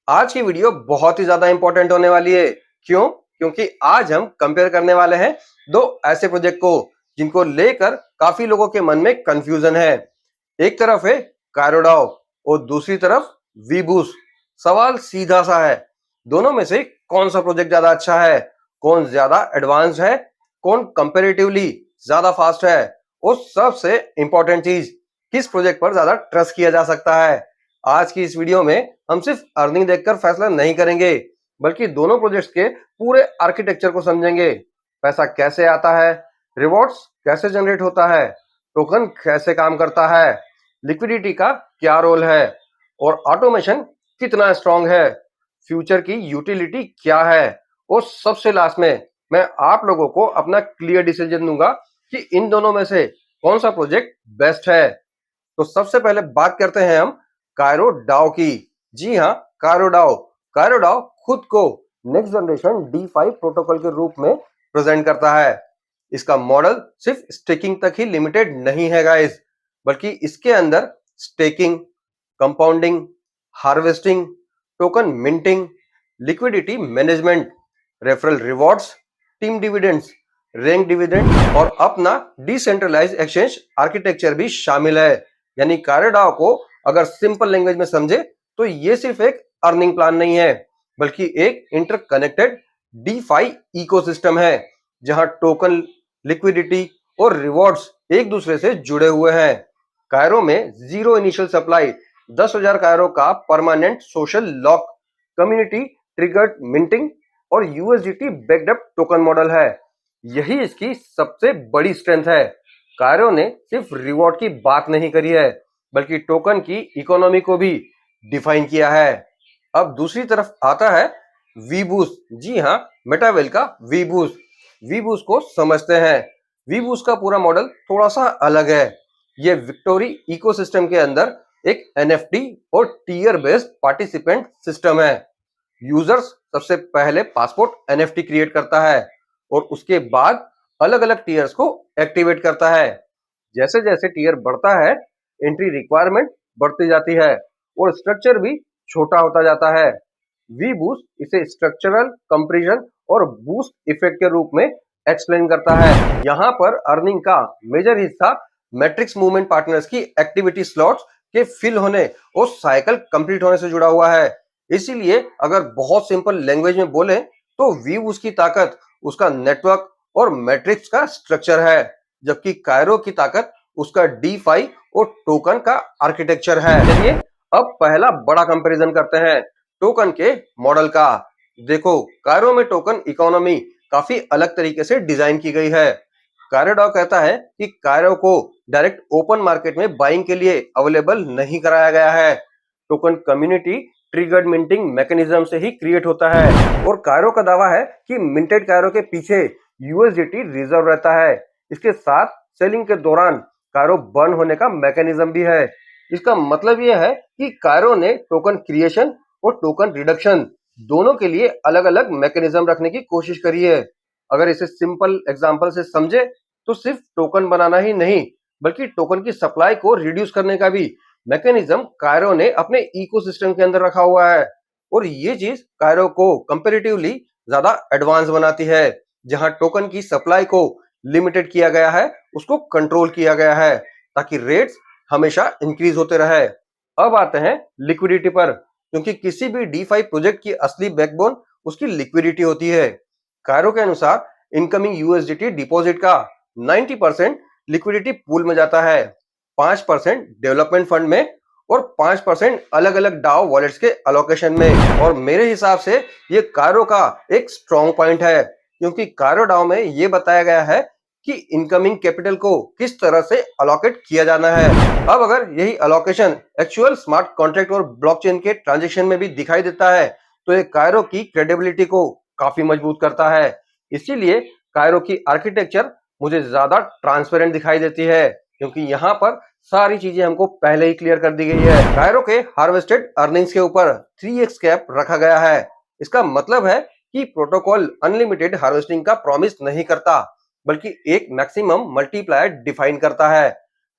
आज की वीडियो बहुत ही ज्यादा इंपॉर्टेंट होने वाली है। क्यों? क्योंकि आज हम कंपेयर करने वाले हैं दो ऐसे प्रोजेक्ट को जिनको लेकर काफी लोगों के मन में कंफ्यूजन है। एक तरफ है कायरोडाओ और दूसरी तरफ वीबूस। सवाल सीधा सा है, दोनों में से कौन सा प्रोजेक्ट ज्यादा अच्छा है, कौन ज्यादा एडवांस्ड है, कौन कंपेरेटिवली ज्यादा फास्ट है, और सबसे इंपॉर्टेंट चीज, किस प्रोजेक्ट पर ज्यादा ट्रस्ट किया जा सकता है। आज की इस वीडियो में हम सिर्फ अर्निंग देखकर फैसला नहीं करेंगे, बल्कि दोनों प्रोजेक्ट्स के पूरे आर्किटेक्चर को समझेंगे। पैसा कैसे आता है, रिवॉर्ड्स कैसे जनरेट होता है, टोकन कैसे काम करता है, लिक्विडिटी का क्या रोल है, और ऑटोमेशन कितना स्ट्रांग है, फ्यूचर की यूटिलिटी क्या है, और सबसे लास्ट में मैं आप लोगों को अपना क्लियर डिसीजन दूंगा कि इन दोनों में से कौन सा प्रोजेक्ट बेस्ट है। तो सबसे पहले बात करते हैं हम कायरो डाओ की। जी हाँ, कायरो डाओ। कायरो डाओ खुद को नेक्स्ट जनरेशन D5 प्रोटोकॉल के रूप में प्रेजेंट करता है। इसका मॉडल सिर्फ स्टेकिंग तक ही लिमिटेड नहीं है गाइस, बल्कि इसके अंदर staking, compounding, harvesting, token minting, liquidity management, referral rewards, team dividends, rank dividend और अपना डिसेंट्रलाइज एक्सचेंज आर्किटेक्चर भी शामिल है। यानी कायरोडाओ को अगर सिंपल लैंग्वेज में समझे तो ये सिर्फ एक अर्निंग प्लान नहीं है, बल्कि एक इंटरकनेक्टेड DeFi इकोसिस्टम है, जहां टोकन, लिक्विडिटी और रिवॉर्ड्स एक दूसरे से जुड़े हुए हैं। कायरो में जीरो इनिशियल सप्लाई, 10,000 कायरो का permanent social lock, community triggered minting और USDT backed up token model है। यही इसकी सबसे बड़ी स्ट्रेंथ है। कायरो ने सिर्फ रिवॉर्ड की बात नहीं करी है, बल्कि टोकन की इकोनॉमी को भी डिफाइन किया है। अब दूसरी तरफ आता है वीबूस। जी हाँ, मेटावेल का वीबूस। वीबूस को समझते हैं। वीबूस का पूरा मॉडल थोड़ा सा अलग है। ये विक्टोरी इकोसिस्टम के अंदर एक NFT और टीयर बेस्ड पार्टिसिपेंट सिस्टम है। यूजर्स सबसे पहले पासपोर्ट NFT क्रिएट करता है और उसके बाद अलग अलग टीयर्स को एक्टिवेट करता है। जैसे जैसे टीयर बढ़ता है, एंट्री रिक्वायरमेंट बढ़ती जाती है और स्ट्रक्चर भी छोटा होता जाता है। वी बूस्ट इसे स्ट्रक्चरल कंप्रेशन और बूस्ट इफेक्ट के रूप में एक्सप्लेन करता है। यहाँ पर अर्निंग का मेजर हिस्सा मैट्रिक्स मूवमेंट पार्टनर्स की एक्टिविटी स्लॉट्स के फिल होने और साइकिल कंप्लीट होने से जुड़ा हुआ है। इसीलिए अगर बहुत सिंपल लैंग्वेज में बोले तो वी बूस्ट की ताकत उसका नेटवर्क और मैट्रिक्स का स्ट्रक्चर है, जबकि कायरो की ताकत उसका DeFi और टोकन का आर्किटेक्चर है। चलिए अब पहला बड़ा कंपैरिजन करते हैं टोकन के मॉडल का। देखो, कायरो में टोकन इकोनॉमी काफी अलग तरीके से डिजाइन की गई है। कायरोडाओ कहता है कि कायरो को डायरेक्ट ओपन मार्केट में बाइंग के लिए अवेलेबल नहीं कराया गया है। Token community triggered minting mechanism से ही क्रिएट होता है और कायरो का दावा है कि मिंटेड कायरो के पीछे USDT रिजर्व रहता है। इसके साथ सेलिंग के दौरान कायरो बर्न होने का मैकेनिज्म भी है। इसका मतलब यह है कि कायरो ने टोकन क्रिएशन और टोकन रिडक्शन दोनों के लिए अलग अलग मैकेनिज्म रखने की कोशिश करी है। अगर इसे सिंपल एग्जांपल से समझे तो सिर्फ टोकन बनाना ही नहीं, बल्कि टोकन की सप्लाई को रिड्यूस करने का भी मैकेनिज्म कायरो ने अपने इकोसिस्टम के अंदर रखा हुआ है। और ये चीज कायरो को कंपैरेटिवली ज्यादा एडवांस बनाती है। जहां टोकन की सप्लाई को लिमिटेड किया गया है, उसको कंट्रोल किया गया है ताकि रेट्स हमेशा इंक्रीज होते रहे। अब आते हैं लिक्विडिटी पर, क्योंकि किसी भी DeFi प्रोजेक्ट की असली बैकबोन उसकी लिक्विडिटी होती है। कायरो के अनुसार इनकमिंग USDT डिपॉजिट का 90% लिक्विडिटी पूल में जाता है, 5% डेवलपमेंट फंड में और 5% अलग अलग डाओ वॉलेट्स के अलोकेशन में। और मेरे हिसाब से ये कायरो का एक स्ट्रॉन्ग पॉइंट है, क्योंकि कायरो डाओ में ये बताया गया है कि इनकमिंग कैपिटल को किस तरह से अलोकेट किया जाना है। अब अगर यही अलोकेशन एक्चुअल स्मार्ट कॉन्ट्रैक्ट और ब्लॉकचेन के ट्रांजैक्शन में भी दिखाई देता है तो ये कायरो की क्रेडिबिलिटी को काफी मजबूत करता है। इसीलिए कायरो की आर्किटेक्चर मुझे ज्यादा ट्रांसपेरेंट दिखाई देती है, क्योंकि यहाँ पर सारी चीजें हमको पहले ही क्लियर कर दी गई है। कायरो के हार्वेस्टेड अर्निंग्स के ऊपर 3x कैप रखा गया है। इसका मतलब है कि प्रोटोकॉल अनलिमिटेड हार्वेस्टिंग का प्रॉमिस नहीं करता, बल्कि एक मैक्सिमम मल्टीप्लायर डिफाइन करता है।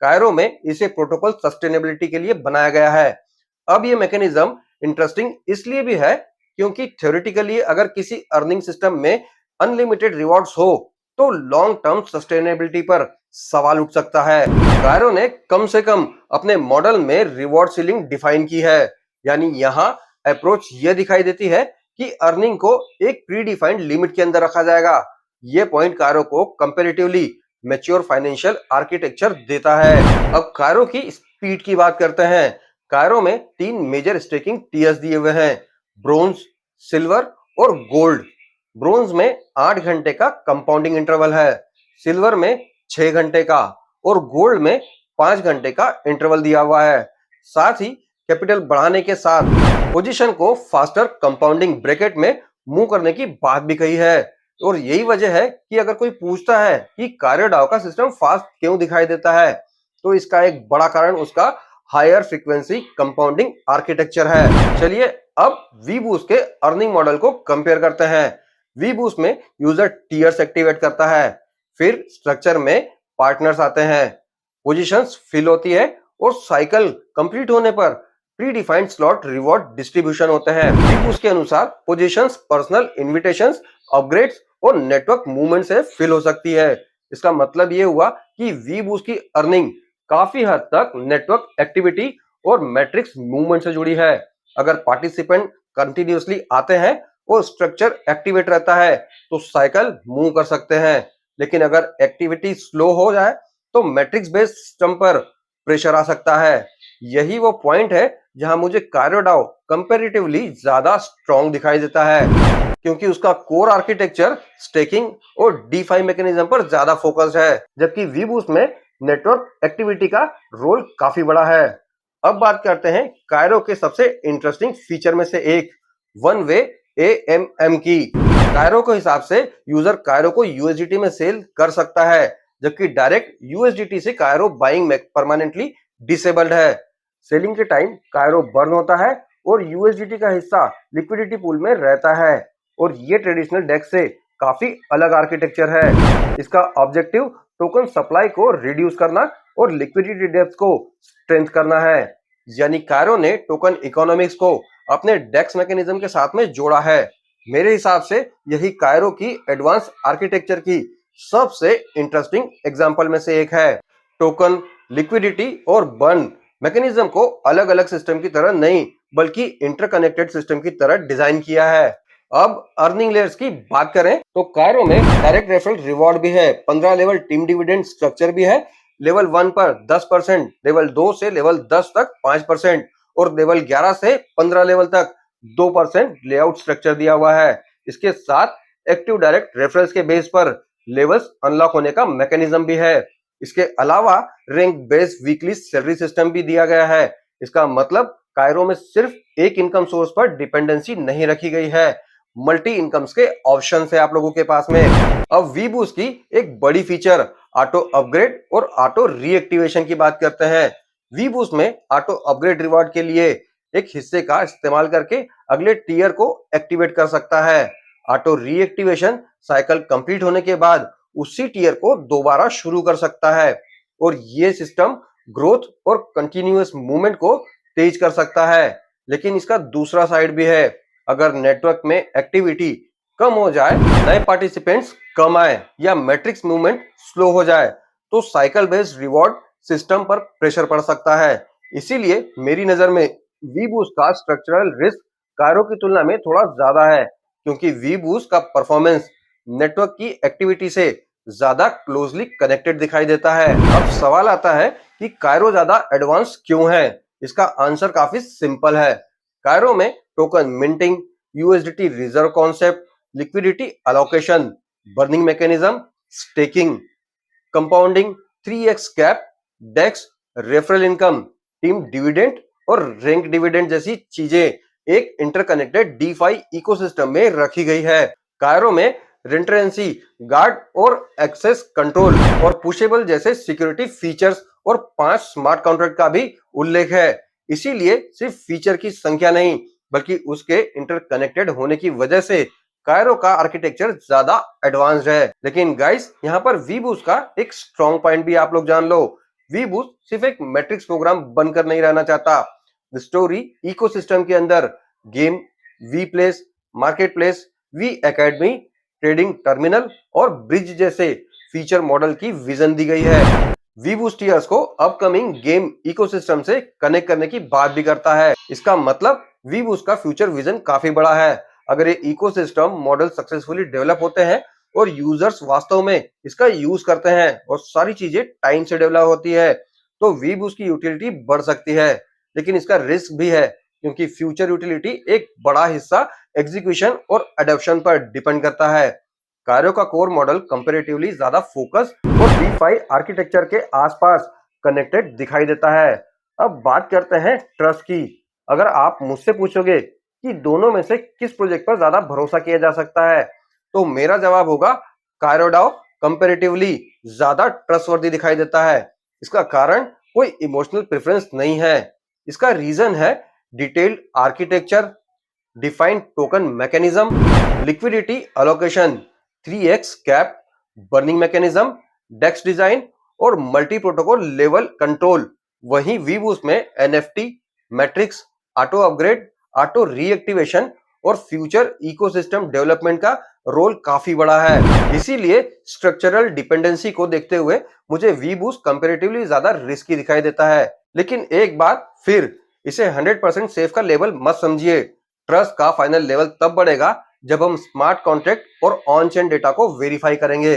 कायरो में इसे प्रोटोकॉल सस्टेनेबिलिटी के लिए बनाया गया है। अब ये मैकेनिज्म इंटरेस्टिंग इसलिए भी है क्योंकि थ्योरेटिकली अगर किसी अर्निंग सिस्टम में अनलिमिटेड रिवॉर्ड्स हो तो लॉन्ग टर्म सस्टेनेबिलिटी पर सवाल उठ सकता है। कायरो ने कम से कम अपने मॉडल में रिवॉर्ड सीलिंग डिफाइन की है, यानी यहाँ अप्रोच ये दिखाई देती है कि अर्निंग को एक प्री डिफाइंड लिमिट के अंदर रखा जाएगा। ये पॉइंट कायरो को कंपैरेटिवली मैच्योर फाइनेंशियल आर्किटेक्चर देता है। अब कायरो की स्पीड की बात करते हैं। कायरो में 3 मेजर स्टेकिंग टीयर्स दिए हुए हैं, ब्रोंज, सिल्वर और गोल्ड। ब्रोंज में 8 घंटे का कंपाउंडिंग इंटरवल है, सिल्वर में 6 घंटे का और गोल्ड में 5 घंटे का इंटरवल दिया हुआ है। साथ ही कैपिटल बढ़ाने के साथ पोजीशन को फास्टर कंपाउंडिंग ब्रैकेट में मूव करने की बात भी कही है। और यही वजह है कि अगर कोई पूछता है कि कायरो डाओ का सिस्टम फास्ट क्यों दिखाई देता है, तो इसका एक बड़ा कारण उसका हायर फ्रीक्वेंसी कंपाउंडिंग आर्किटेक्चर है। चलिए अब वीबूस्ट के अर्निंग मॉडल को कंपेयर करते हैं। वीबूस्ट में यूजर टीयर्स एक्टिवेट करता है, फिर स्ट्रक्चर में पार्टनर्स आते हैं, पोजीशंस फिल होती है और साइकिल कंप्लीट होने पर pre defined slot reward distribution होते हैं। वीबूस्ट के अनुसार पोजीशंस पर्सनल इन्विटेशंस, अपग्रेड्स और नेटवर्क मूवमेंट से फिल हो सकती है। इसका मतलब ये हुआ कि वीबूस्ट की अर्निंग काफी हद तक नेटवर्क एक्टिविटी और मैट्रिक्स मूवमेंट से जुड़ी है। अगर पार्टिसिपेंट कंटिन्यूअसली आते हैं और स्ट्रक्चर एक्टिवेट रहता है तो साइकिल मूव कर सकते हैं, लेकिन अगर एक्टिविटी स्लो हो जाए तो मैट्रिक्स बेस्ड सिस्टम पर प्रेशर आ सकता है। यही वो पॉइंट है जहां मुझे कायरो डाओ कंपैरेटिवली ज्यादा स्ट्रॉन्ग दिखाई देता है, क्योंकि उसका कोर आर्किटेक्चर स्टेकिंग और डीफाई मैकेनिज्म पर ज्यादा फोकस्ड है, जबकि वीबूस्ट में नेटवर्क एक्टिविटी का रोल काफी बड़ा है। अब बात करते हैं कायरो के सबसे इंटरेस्टिंग फीचर में से एक, वन वे AMM की। कायरो के हिसाब से यूजर कायरो को यूएसडीटी में सेल कर सकता है, जबकि डायरेक्ट यूएसडीटी से कायरो बाइंग में परमानेंटली डिसेबल्ड है। सेलिंग के टाइम कायरो बर्न होता है और यूएसडीटी का हिस्सा लिक्विडिटी पूल में रहता है, और ये ट्रेडिशनल डेक्स से काफी अलग आर्किटेक्चर है। इसका ऑब्जेक्टिव टोकन सप्लाई को रिड्यूस करना और लिक्विडिटी डेप्थ को स्ट्रेंथ करना है। यानी कायरो ने टोकन इकोनॉमिक्स को अपने डेक्स मैकेनिज्म के साथ में जोड़ा है। मेरे हिसाब से यही कायरो की एडवांस आर्किटेक्चर की सबसे इंटरेस्टिंग एग्जांपल में से एक है। टोकन, लिक्विडिटी और बर्न मैकेनिज्म को अलग अलग सिस्टम की तरह नहीं बल्कि इंटरकनेक्टेड सिस्टम की तरह डिजाइन किया है। अब अर्निंग लेयर्स की बात करें तो कायरो में डायरेक्ट रेफरल रिवॉर्ड भी है, 15 लेवल टीम डिविडेंड स्ट्रक्चर भी है। लेवल 1 पर 10%, लेवल 2 से लेवल 10 तक 5% और लेवल 11 से 15 लेवल तक 2% लेआउट स्ट्रक्चर दिया हुआ है। इसके साथ एक्टिव डायरेक्ट रेफरल्स के बेस पर लेवल्स अनलॉक होने का मैकेनिज्म भी है। इसके अलावा rank based weekly salary system भी दिया गया है। इसका मतलब कायरो में सिर्फ एक इनकम सोर्स पर डिपेंडेंसी नहीं रखी गई है, मल्टी इनकम्स के ऑप्शन है आप लोगों के पास में। अब वीबूस्ट की एक बड़ी फीचर ऑटो अपग्रेड और ऑटो रीएक्टिवेशन की बात करते हैं। वीबूस्ट में ऑटो अपग्रेड रिवॉर्ड के लिए एक हिस्से का इस्तेमाल करके अगले टीयर को एक्टिवेट कर सकता है। ऑटो रीएक्टिवेशन साइकिल कंप्लीट होने के बाद उसी टीयर को दोबारा शुरू कर सकता है, और ये सिस्टम ग्रोथ और कंटिन्यूअस मूवमेंट को तेज कर सकता है। लेकिन इसका दूसरा साइड भी है, अगर नेटवर्क में एक्टिविटी कम हो जाए, नए पार्टिसिपेंट्स कम आए या मैट्रिक्स मूवमेंट स्लो हो जाए तो साइकिल बेस्ड रिवॉर्ड सिस्टम पर प्रेशर पड़ सकता है। इसीलिए मेरी नजर में वीबूस्ट का स्ट्रक्चरल रिस्क कायरो की तुलना में थोड़ा ज्यादा है, क्योंकि वीबूस्ट का परफॉर्मेंस नेटवर्क की एक्टिविटी से ज्यादा क्लोजली कनेक्टेड दिखाई देता है। अब सवाल आता है कि कायरो ज्यादा एडवांस क्यों है। इसका आंसर काफी सिंपल है। कायरो में token minting, USDT reserve concept, liquidity allocation, burning mechanism, staking, compounding, 3x cap, DEX, referral income, team dividend और रैंक डिविडेंड जैसी चीजें एक इंटरकनेक्टेड डीफाई इकोसिस्टम में रखी गई है। कायरो में रेंट्रेंसी, गार्ड और एक्सेस कंट्रोल और पुशेबल जैसे सिक्योरिटी फीचर्स और 5 स्मार्ट कॉन्ट्रैक्ट का भी उल्लेख है। इसीलिए सिर्फ फीचर की संख्या नहीं बल्कि उसके इंटरकनेक्टेड होने की वजह से कायरो का आर्किटेक्चर ज्यादा एडवांस्ड है। लेकिन गाइस, यहाँ पर वीबूस्ट का एक स्ट्रॉन्ग पॉइंट भी आप लोग जान लो। वीबूस्ट सिर्फ एक मैट्रिक्स प्रोग्राम बनकर नहीं रहना चाहता, स्टोरी इकोसिस्टम के अंदर game, V place, market place, V academy, trading terminal और ब्रिज जैसे फीचर मॉडल की विजन दी गई है। वी बूस्टियर्स को अपकमिंग गेम इकोसिस्टम से कनेक्ट करने की बात भी करता है। इसका मतलब वी बूस्ट का फ्यूचर विजन काफी बड़ा है। अगर ये इकोसिस्टम मॉडल सक्सेसफुली डेवलप होते हैं और यूजर्स वास्तव में इसका यूज करते हैं और सारी चीजें टाइम से डेवलप होती है, तो वी बूस्ट की यूटिलिटी बढ़ सकती है। लेकिन इसका रिस्क भी है, क्योंकि फ्यूचर यूटिलिटी एक बड़ा हिस्सा एग्जीक्यूशन और अडॉप्शन पर डिपेंड करता है। कार्यो का कोर मॉडल कंपैरेटिवली ज्यादा फोकस और DeFi आर्किटेक्चर के आसपास कनेक्टेड दिखाई देता है। अब बात करते हैं ट्रस्ट की। अगर आप मुझसे पूछोगे कि दोनों में से किस प्रोजेक्ट पर ज्यादा भरोसा किया जा सकता है, तो मेरा जवाब होगा कायरोडाओ कंपैरेटिवली ज्यादा ट्रस्टवर्दी दिखाई देता है। इसका कारण कोई इमोशनल प्रेफरेंस नहीं है। इसका रीजन है detailed architecture, defined token mechanism, liquidity allocation, 3x cap, burning mechanism, DEX design और मल्टी प्रोटोकॉल लेवल कंट्रोल। वहीं वी बूस्ट में NFT, matrix, auto upgrade, auto reactivation और फ्यूचर इकोसिस्टम डेवलपमेंट का role काफी बड़ा है। इसीलिए स्ट्रक्चरल डिपेंडेंसी को देखते हुए मुझे वी बूस्ट कंपैरेटिवली ज्यादा रिस्की दिखाई देता है। लेकिन एक बात फिर, इसे 100% सेफ का लेवल मत समझिए। ट्रस्ट का फाइनल लेवल तब बढ़ेगा जब हम स्मार्ट कॉन्ट्रैक्ट और ऑन चेन डेटा को वेरीफाई करेंगे।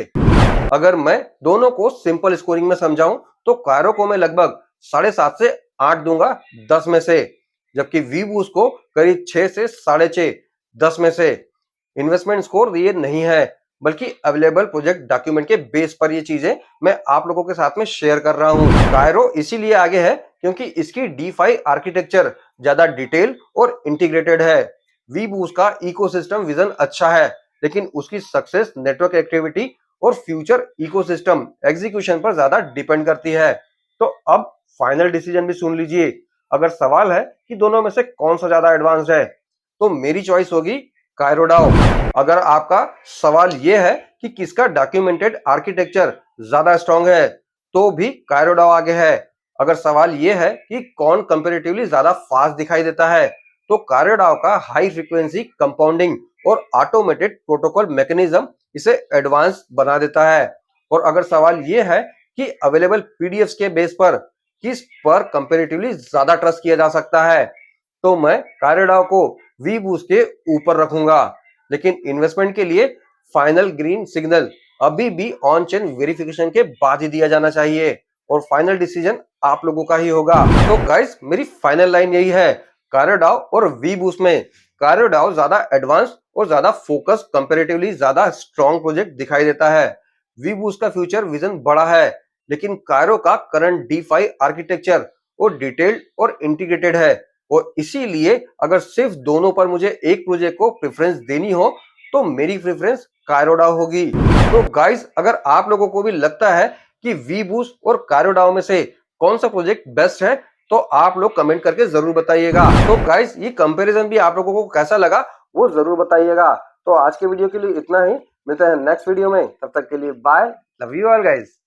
अगर मैं दोनों को सिंपल स्कोरिंग में समझाऊं तो कायरो को मैं लगभग 7.5 से 8 दूंगा 10 में से, जबकि वी बूस्ट को करीब 6 से 6.5 10 में से। इन्वेस्टमेंट स्कोर ये नहीं है, बल्कि अवेलेबल प्रोजेक्ट डॉक्यूमेंट के बेस पर ये चीजें मैं आप लोगों के साथ में शेयर कर रहा हूँ। कायरो इसीलिए आगे है क्योंकि इसकी DeFi आर्किटेक्चर ज्यादा डिटेल और इंटीग्रेटेड है। वी बूस्ट का इकोसिस्टम विजन अच्छा है, लेकिन उसकी सक्सेस नेटवर्क एक्टिविटी और फ्यूचर इकोसिस्टम एग्जीक्यूशन पर ज्यादा डिपेंड करती है। तो अब फाइनल डिसीजन भी सुन लीजिए। अगर सवाल है कि दोनों में से कौन सा ज्यादा एडवांस्ड है, तो मेरी चॉइस होगी कायरोडाओ। अगर आपका सवाल यह है कि किसका डॉक्यूमेंटेड आर्किटेक्चर ज्यादा स्ट्रांग है, तो भी कायरोडाओ आगे है। अगर सवाल यह है कि कौन कंपैरेटिवली ज्यादा फास्ट दिखाई देता है, तो कायरोडाओ का हाई फ्रीक्वेंसी कंपाउंडिंग और ऑटोमेटेड प्रोटोकॉल मैकेनिज्म इसे एडवांस बना देता है। और अगर सवाल यह है कि अवेलेबल पीडीएफ्स के बेस पर किस पर कंपैरेटिवली ज्यादा ट्रस्ट किया जा सकता है, तो मैं कायरोडाओ को वी बूस्ट के ऊपर रखूंगा। लेकिन इन्वेस्टमेंट के लिए फाइनल ग्रीन सिग्नल अभी भी ऑन चेन वेरिफिकेशन के बाद ही दिया जाना चाहिए और फाइनल डिसीजन आप लोगों का ही होगा। तो गाइस, मेरी फाइनल लाइन यही है, कायरोडाओ और वी बूस्ट में कायरोडाओ ज्यादा एडवांस और ज्यादा फोकस कंपैरेटिवली ज्यादा स्ट्रॉन्ग प्रोजेक्ट दिखाई देता है। वी बूस्ट का फ्यूचर विजन बड़ा है, लेकिन कायरो का करंट DeFi आर्किटेक्चर और डिटेल्ड और इंटीग्रेटेड है। और इसीलिए अगर सिर्फ दोनों पर मुझे एक प्रोजेक्ट को प्रेफरेंस देनी हो, तो मेरी प्रेफरेंस कायरोडाओ होगी। तो गाइस, अगर आप लोगों को भी लगता है कि वी बूस्ट और कायरोडाओ में से कौन सा प्रोजेक्ट बेस्ट है, तो आप लोग कमेंट करके जरूर बताइएगा। तो गाइस, ये कंपैरिजन भी आप लोगों को कैसा लगा वो जरूर बताइएगा। तो आज के वीडियो के लिए इतना ही, मिलते हैं नेक्स्ट वीडियो में। तब तक के लिए bye, love you all guys.